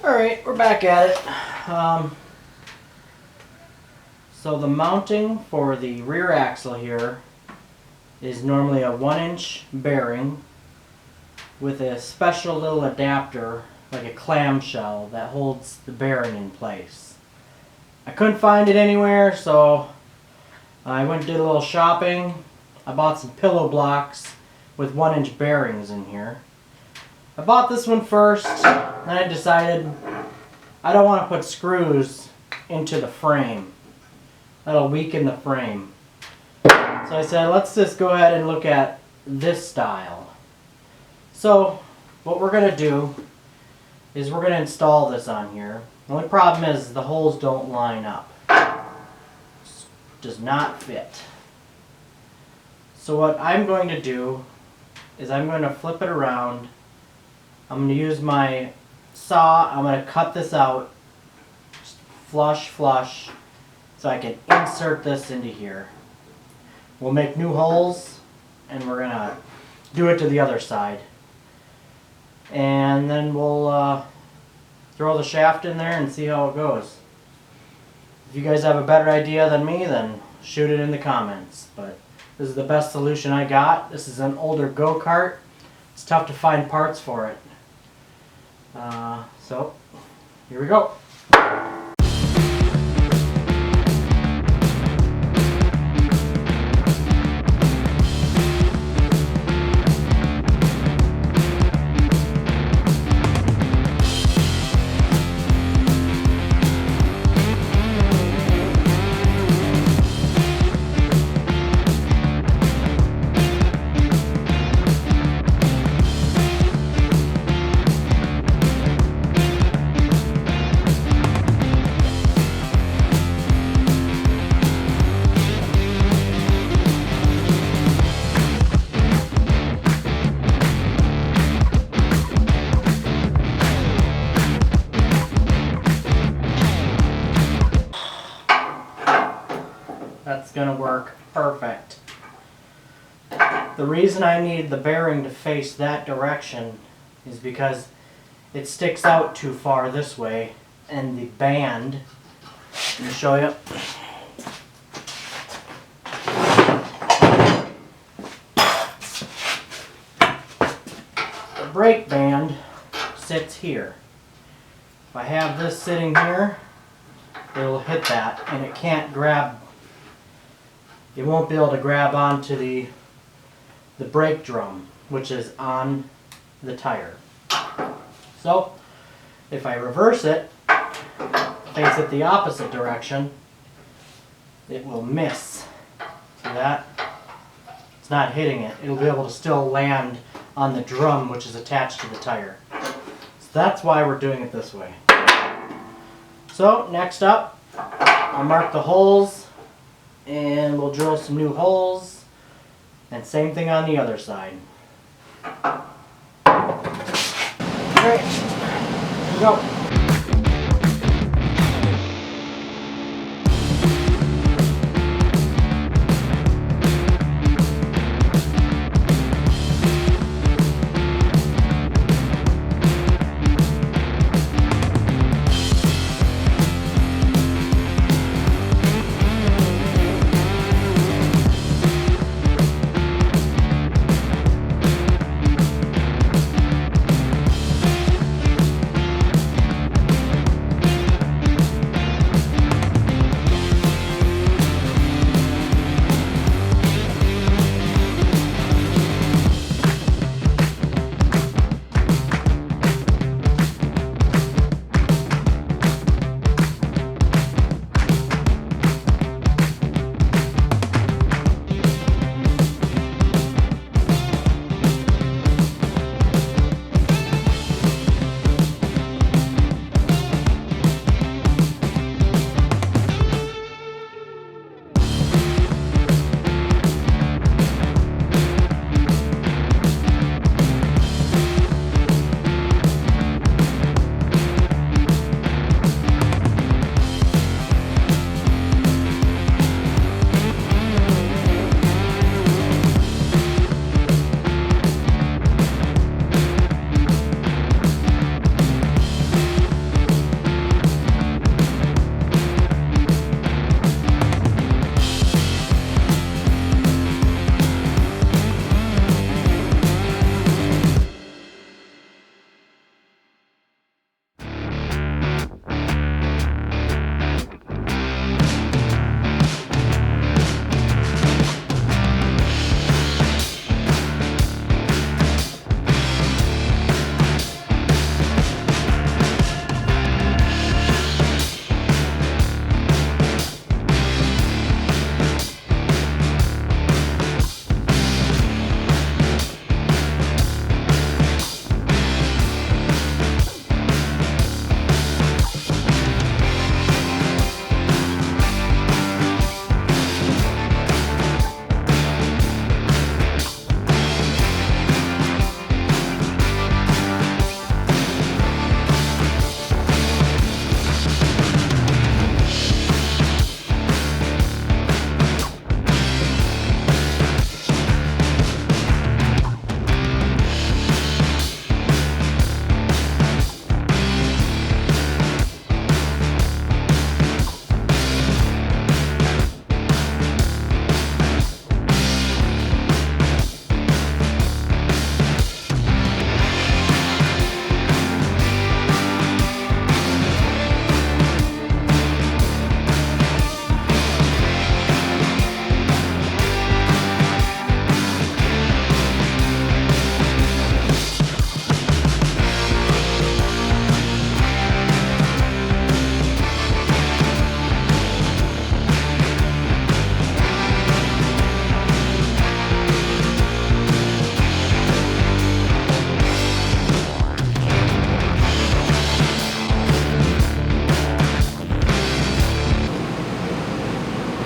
Alright, we're back at it. So the mounting for the rear axle here is normally a 1-inch bearing with a special little adapter, like a clamshell, that holds the bearing in place. I couldn't find it anywhere, so I went and did a little shopping. I bought some pillow blocks with 1-inch bearings in here. I bought this one first, and I decided I don't want to put screws into the frame. That'll weaken the frame. So I said, let's just go ahead and look at this style. So what we're going to do is we're going to install this on here. The only problem is the holes don't line up. It does not fit. So what I'm going to do is I'm going to flip it around. I'm going to use my saw. I'm going to cut this out just flush so I can insert this into here. We'll make new holes and we're going to do it to the other side. And then we'll throw the shaft in there and see how it goes. If you guys have a better idea than me, then shoot it in the comments. But this is the best solution I got. This is an older Go-Kart. It's tough to find parts for it. So, here we go. That's going to work perfect. The reason I need the bearing to face that direction is because it sticks out too far this way, and the band, let me show you. The brake band sits here. If I have this sitting here, it'll hit that and it can't grab. It won't be able to grab onto the brake drum, which is on the tire. So, if I reverse it, face it the opposite direction, it will miss. See that? It's not hitting it. It'll be able to still land on the drum, which is attached to the tire. So that's why we're doing it this way. So, next up, I'll mark the holes. And we'll drill some new holes, and same thing on the other side. Alright, here we go.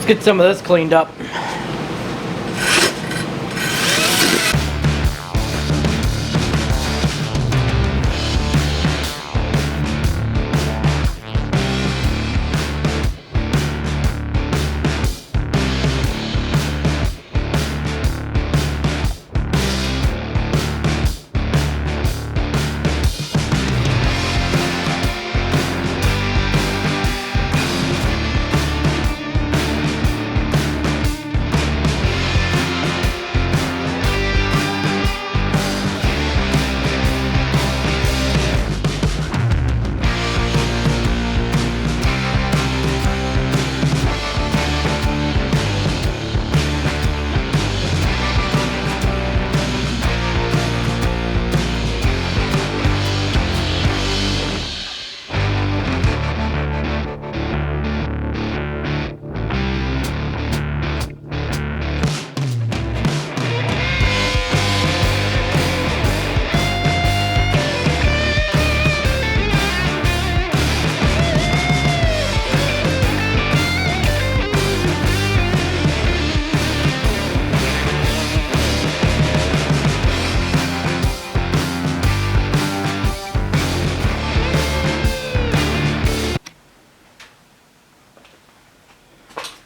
get some of this cleaned up.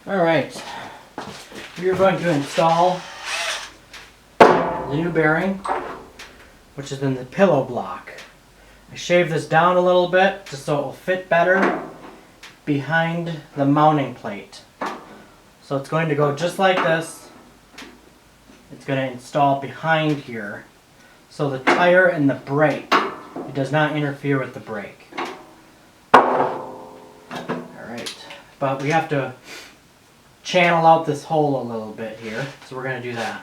Alright, we are going to install the new bearing, which is in the pillow block. I shaved this down a little bit just so it will fit better behind the mounting plate. So it's going to go just like this. It's going to install behind here. So the tire and the brake, it does not interfere with the brake. Alright, but we have to channel out this hole a little bit here, so we're going to do that.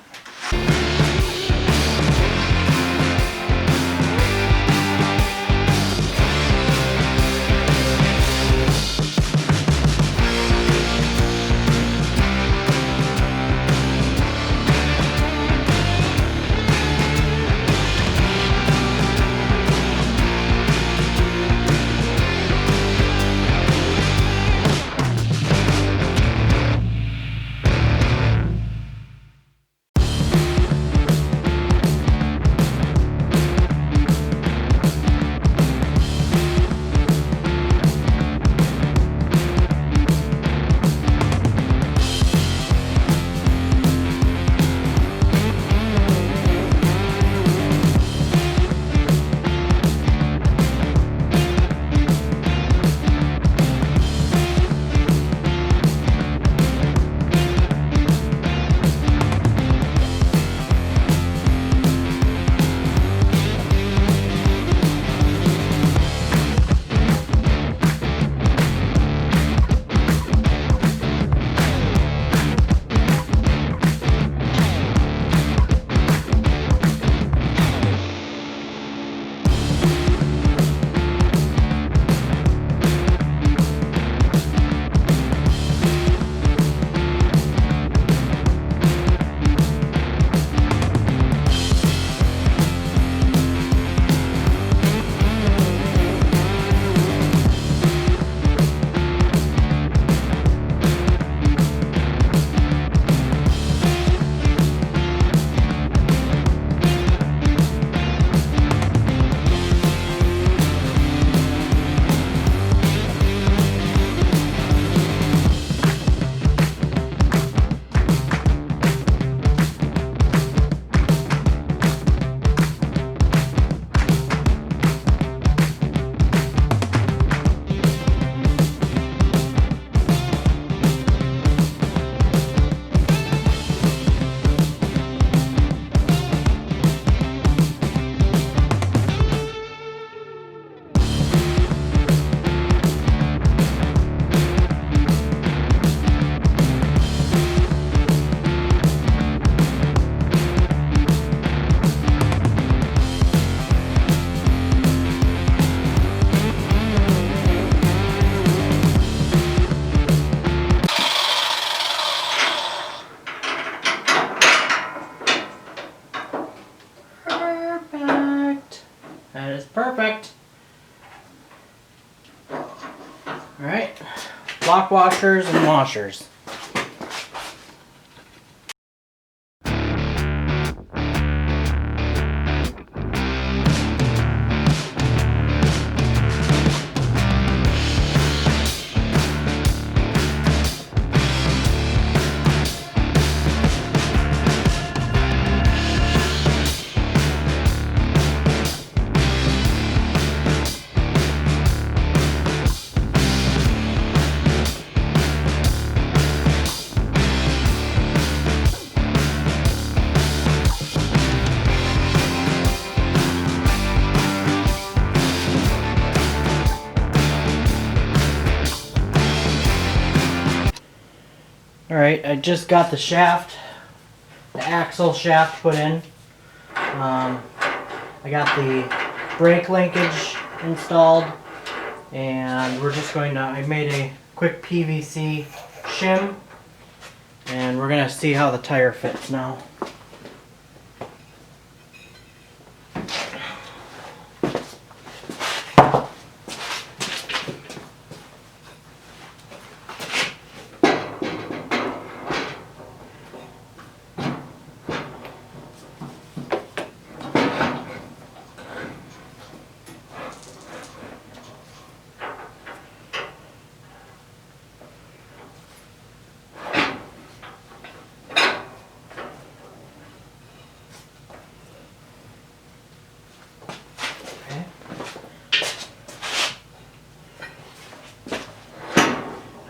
That is perfect. Alright, block washers and washers. Alright, I just got the shaft, the axle shaft put in. I got the brake linkage installed, and we're just going to, I made a quick PVC shim, and we're going to see how the tire fits now.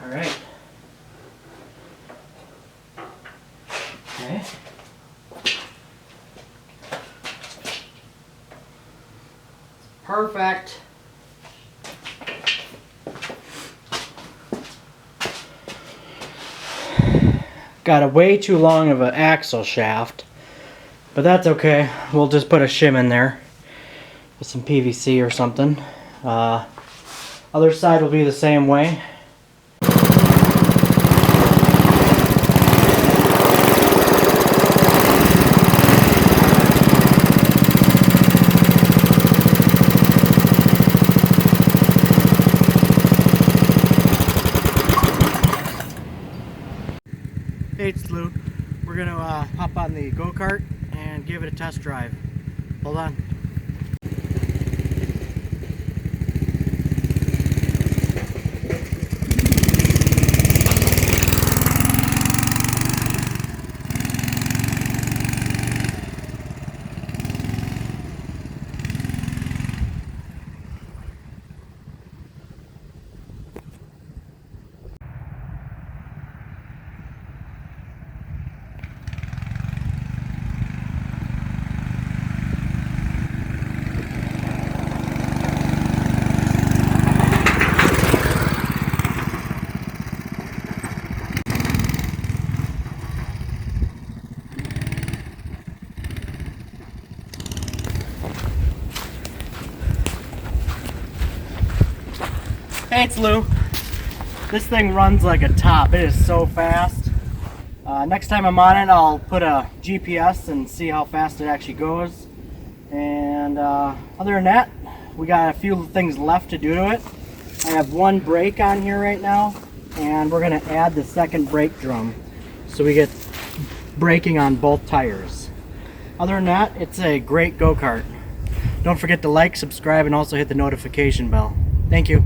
Alright. Okay. Perfect. Got a way too long of an axle shaft, but that's okay. We'll just put a shim in there with some PVC or something. Other side will be the same way. Hey, it's Lou. We're gonna hop on the Go-Kart and give it a test drive. Hold on. Hey, it's Lou. This thing runs like a top. It is so fast. Next time I'm on it, I'll put a GPS and see how fast it actually goes. And other than that, we got a few things left to do to it. I have one brake on here right now, and we're going to add the second brake drum so we get braking on both tires. Other than that, it's a great go-kart. Don't forget to like, subscribe, and also hit the notification bell. Thank you.